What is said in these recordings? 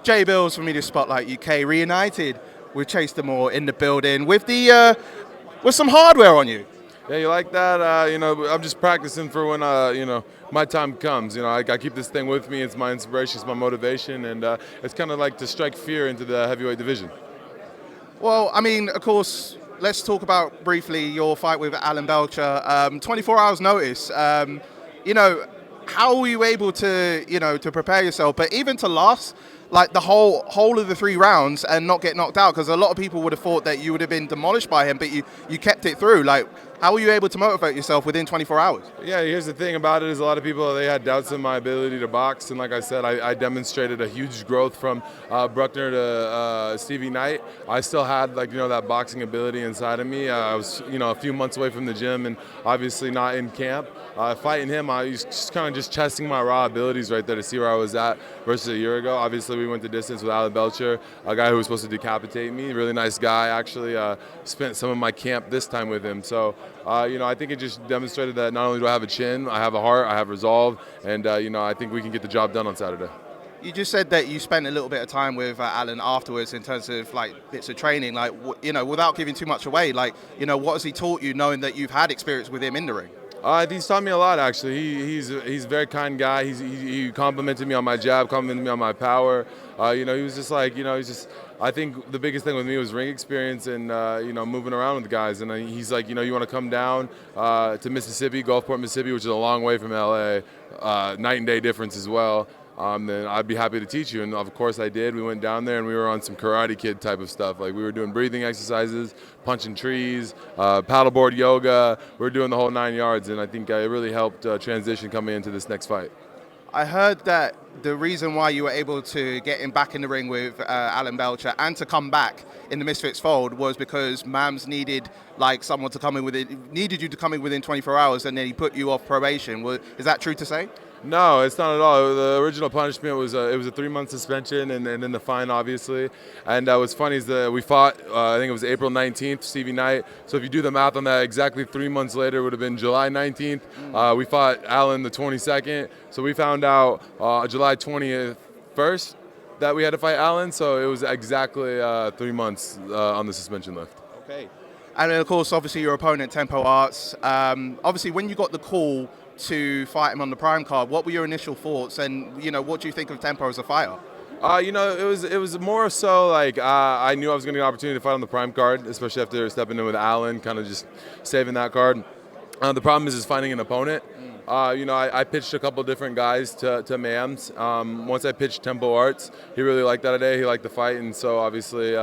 Jay Bills from Media Spotlight UK, reunited with Chase Demoor in the building with the with some hardware on you. Yeah, you like that? I'm just practicing for when, my time comes. I keep this thing with me. It's my inspiration, it's my motivation, and it's kind of like to strike fear into the heavyweight division. Well, I mean, of course, let's talk about briefly your fight with Alan Belcher. 24 hours notice. How were you able to, to prepare yourself, but even to last like the whole of the 3 rounds and not get knocked out? Because a lot of people would have thought that you would have been demolished by him, but you kept it through. Like, how were you able to motivate yourself within 24 hours? Yeah, here's the thing about it is a lot of people, they had doubts in my ability to box, and like I said, I demonstrated a huge growth from Bruckner to Stevie Knight. I still had that boxing ability inside of me. I was a few months away from the gym and obviously not in camp. Fighting him, I was just kind of just testing my raw abilities right there to see where I was at versus a year ago. Obviously, we went the distance with Alan Belcher, a guy who was supposed to decapitate me. Really nice guy, actually. Spent some of my camp this time with him. So, I think it just demonstrated that not only do I have a chin, I have a heart, I have resolve, and, I think we can get the job done on Saturday. You just said that you spent a little bit of time with Alan afterwards in terms of bits of training, without giving too much away. What has he taught you, knowing that you've had experience with him in the ring? He's taught me a lot, actually. He's a very kind guy. He complimented me on my jab, complimented me on my power. He was just I think the biggest thing with me was ring experience and, moving around with guys. And he's like, you want to come down to Mississippi, Gulfport, Mississippi, which is a long way from LA, night and day difference as well. Then I'd be happy to teach you. And of course I did. We went down there and we were on some Karate Kid type of stuff. Like, we were doing breathing exercises, punching trees, paddleboard yoga. We were doing the whole 9 yards, and I think it really helped transition coming into this next fight. I heard that the reason why you were able to get him back in the ring with Alan Belcher and to come back in the Misfits fold was because Mams needed someone to come in needed you to come in within 24 hours, and then he put you off probation. Is that true to say? No, it's not at all. The original punishment was it was a 3-month suspension and then the fine, obviously. And what's funny is that we fought, I think it was April 19th, Stevie Knight. So if you do the math on that, exactly 3 months later, it would have been July 19th. We fought Alan the 22nd. So we found out July 20th first that we had to fight Alan. So it was exactly 3 months on the suspension left. Okay. And then, of course, obviously your opponent, Tempo Arts. Obviously, when you got the call to fight him on the Prime card, what were your initial thoughts, and what do you think of Tempo as a fighter? It was more so like I knew I was going to get an opportunity to fight on the Prime card, especially after stepping in with Alan, kind of just saving that card. The problem is finding an opponent. I pitched a couple different guys to Mams. Once I pitched Tempo Arts, he really liked that day. He liked the fight, and so obviously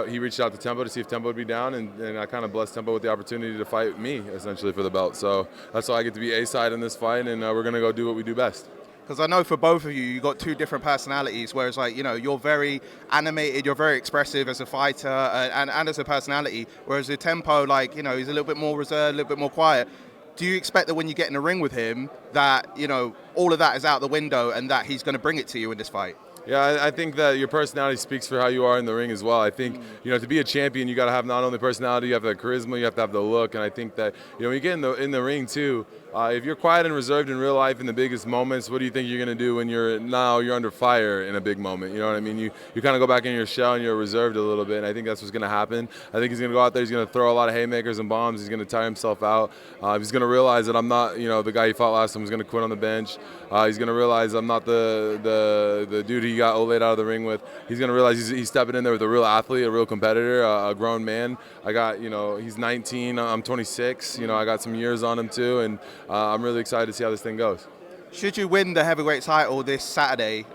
he reached out to Tempo to see if Tempo would be down, and I kind of blessed Tempo with the opportunity to fight me, essentially, for the belt. So that's why I get to be A-side in this fight, and we're going to go do what we do best. Because I know for both of you, you got 2 different personalities, whereas, you're very animated, you're very expressive as a fighter and as a personality, whereas the Tempo, he's a little bit more reserved, a little bit more quiet. Do you expect that when you get in the ring with him that, all of that is out the window and that he's going to bring it to you in this fight? Yeah, I think that your personality speaks for how you are in the ring as well. I think, to be a champion, you got to have not only personality, you have to have charisma, you have to have the look. And I think that, when you get in the ring too, if you're quiet and reserved in real life in the biggest moments, what do you think you're going to do when you're under fire in a big moment? You know what I mean? You kind of go back in your shell and you're reserved a little bit. And I think that's what's going to happen. I think he's going to go out there, he's going to throw a lot of haymakers and bombs. He's going to tire himself out. He's going to realize that I'm not, the guy he fought last time who's going to quit on the bench. He's going to realize I'm not the dude he got laid out of the ring with. He's going to realize he's stepping in there with a real athlete, a real competitor, a grown man. I got, he's 19, I'm 26. I got some years on him too, and I'm really excited to see how this thing goes. Should you win the heavyweight title this Saturday,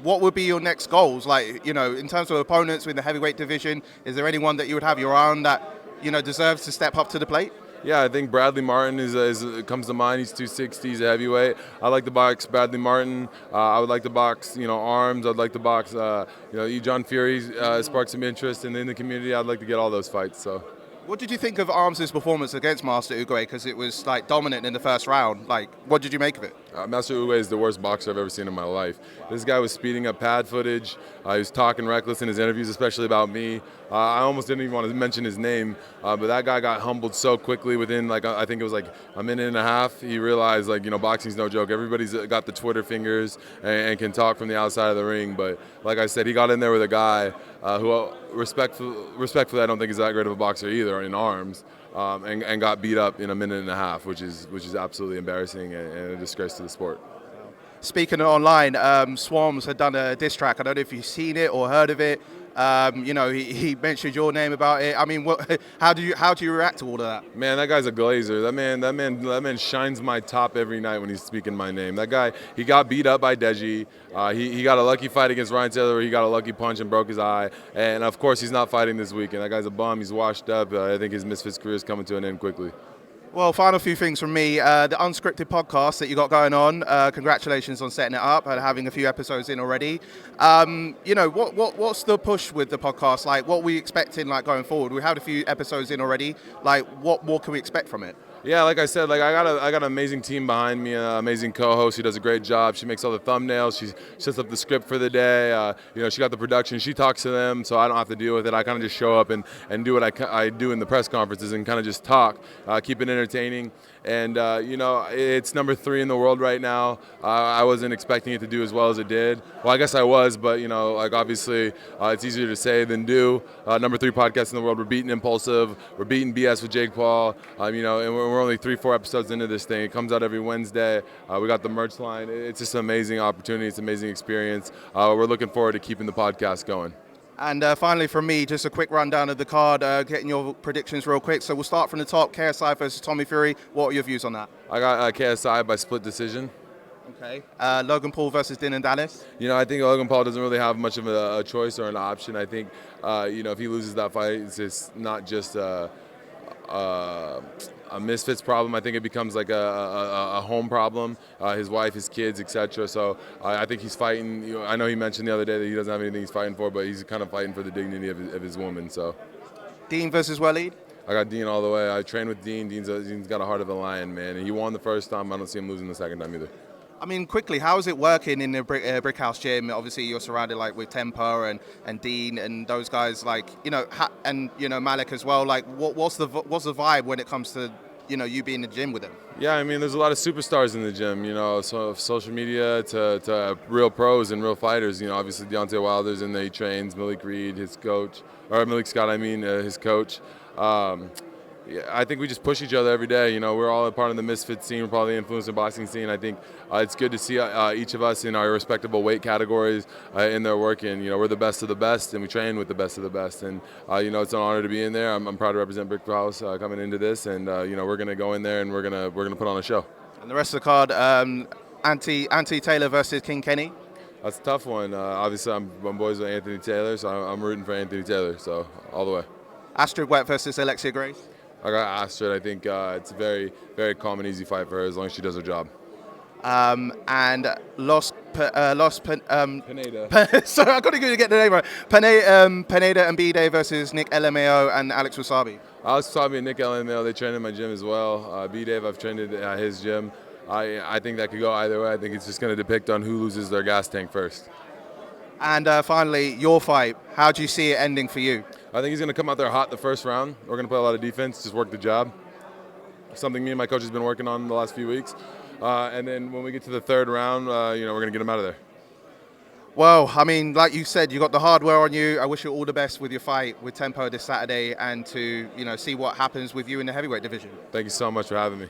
what would be your next goals? In terms of opponents in the heavyweight division, is there anyone that you would have your own that, deserves to step up to the plate? Yeah, I think Bradley Marytn comes to mind. He's 260, he's a heavyweight. I like to box Bradley Marytn. I would like to box, Armz. I'd like to box, John Fury sparked some interest, and in the community, I'd like to get all those fights. So. What did you think of Armz' performance against Master Uguay? Because it was like dominant in the first round. Like, what did you make of it? Master Uwe is the worst boxer I've ever seen in my life. This guy was speeding up pad footage. He was talking reckless in his interviews, especially about me. I almost didn't even want to mention his name, but that guy got humbled so quickly within, like, I think it was like a minute and a half. He realized, like, boxing's no joke. Everybody's got the Twitter fingers and can talk from the outside of the ring. But like I said, he got in there with a guy who, respectfully, I don't think is that great of a boxer either in Armz. And got beat up in a minute and a half, which is absolutely embarrassing and a disgrace to the sport. Speaking of online, Swarms had done a diss track. I don't know if you've seen it or heard of it. He mentioned your name about it. I mean, how do you react to all of that? Man, that guy's a glazer. That man shines my top every night when he's speaking my name. That guy, he got beat up by Deji. He got a lucky fight against Ryan Taylor where he got a lucky punch and broke his eye. And of course, he's not fighting this weekend. That guy's a bum. He's washed up. I think his Misfits career is coming to an end quickly. Well, final few things from me. The unscripted podcast that you got going on. Congratulations on setting it up and having a few episodes in already. What's the push with the podcast? Like, what are we expecting like going forward? We had a few episodes in already. Like, what more can we expect from it? Yeah, like I said, like I got an amazing team behind me, an amazing co-host. She does a great job. She makes all the thumbnails. She sets up the script for the day. She got the production. She talks to them, so I don't have to deal with it. I kind of just show up and do what I do in the press conferences and kind of just talk, keep it entertaining. And, it's number 3 in the world right now. I wasn't expecting it to do as well as it did. Well, I guess I was, but, obviously it's easier to say than do. Number 3 podcast in the world. We're beating Impulsive. We're beating BS with Jake Paul. And we're only 3-4 episodes into this thing. It comes out every Wednesday. We got the merch line. It's just an amazing opportunity. It's an amazing experience. We're looking forward to keeping the podcast going. And finally from me, just a quick rundown of the card, getting your predictions real quick. So we'll start from the top, KSI versus Tommy Fury. What are your views on that? I got KSI by split decision. Okay. Logan Paul versus Dylan Dallas? I think Logan Paul doesn't really have much of a choice or an option. I think, if he loses that fight, it's not just a Misfits problem. I think it becomes like a home problem. His wife, his kids, etc. So I think he's fighting. I know he mentioned the other day that he doesn't have anything he's fighting for, but he's kind of fighting for the dignity of his woman. So Dean versus Waleed? I got Dean all the way. I trained with Dean. Dean's got a heart of a lion, man. And he won the first time. I don't see him losing the second time either. I mean, quickly, how is it working in the Brick House gym? Obviously, you're surrounded like with Tempo and Dean and those guys, like Malik as well. Like, what's the vibe when it comes to you being in the gym with them? Yeah, I mean, there's a lot of superstars in the gym. So social media to real pros and real fighters. Obviously Deontay Wilder's in there. He trains Malik Reed, his coach, or Malik Scott. His coach. Yeah, I think we just push each other every day. We're all a part of the Misfits scene. We're probably the influencer boxing scene. I think it's good to see each of us in our respectable weight categories in their work. And, we're the best of the best, and we train with the best of the best. And, it's an honor to be in there. I'm proud to represent Brick House coming into this. And, we're going to go in there and we're going to put on a show. And the rest of the card, Anthony Taylor versus King Kenny? That's a tough one. Obviously, I'm boys with Anthony Taylor, so I'm rooting for Anthony Taylor. So all the way. Astrid Wet versus Alexia Grace? I got Astrid. I think it's a very, very calm and easy fight for her as long as she does her job. And Pineda. Sorry, I couldn't get the name right. Pineda and B-Day versus Nick LMAO and Alex Wasabi. Alex Wasabi and Nick LMAO, they train in my gym as well. B-Dave, I've trained at his gym. I think that could go either way. I think it's just going to depict on who loses their gas tank first. And finally, your fight. How do you see it ending for you? I think he's going to come out there hot the first round. We're going to play a lot of defense, just work the jab. Something me and my coach has been working on the last few weeks. And then when we get to the third round, we're going to get him out of there. Well, I mean, like you said, you got the hardware on you. I wish you all the best with your fight with Tempo this Saturday and to, see what happens with you in the heavyweight division. Thank you so much for having me.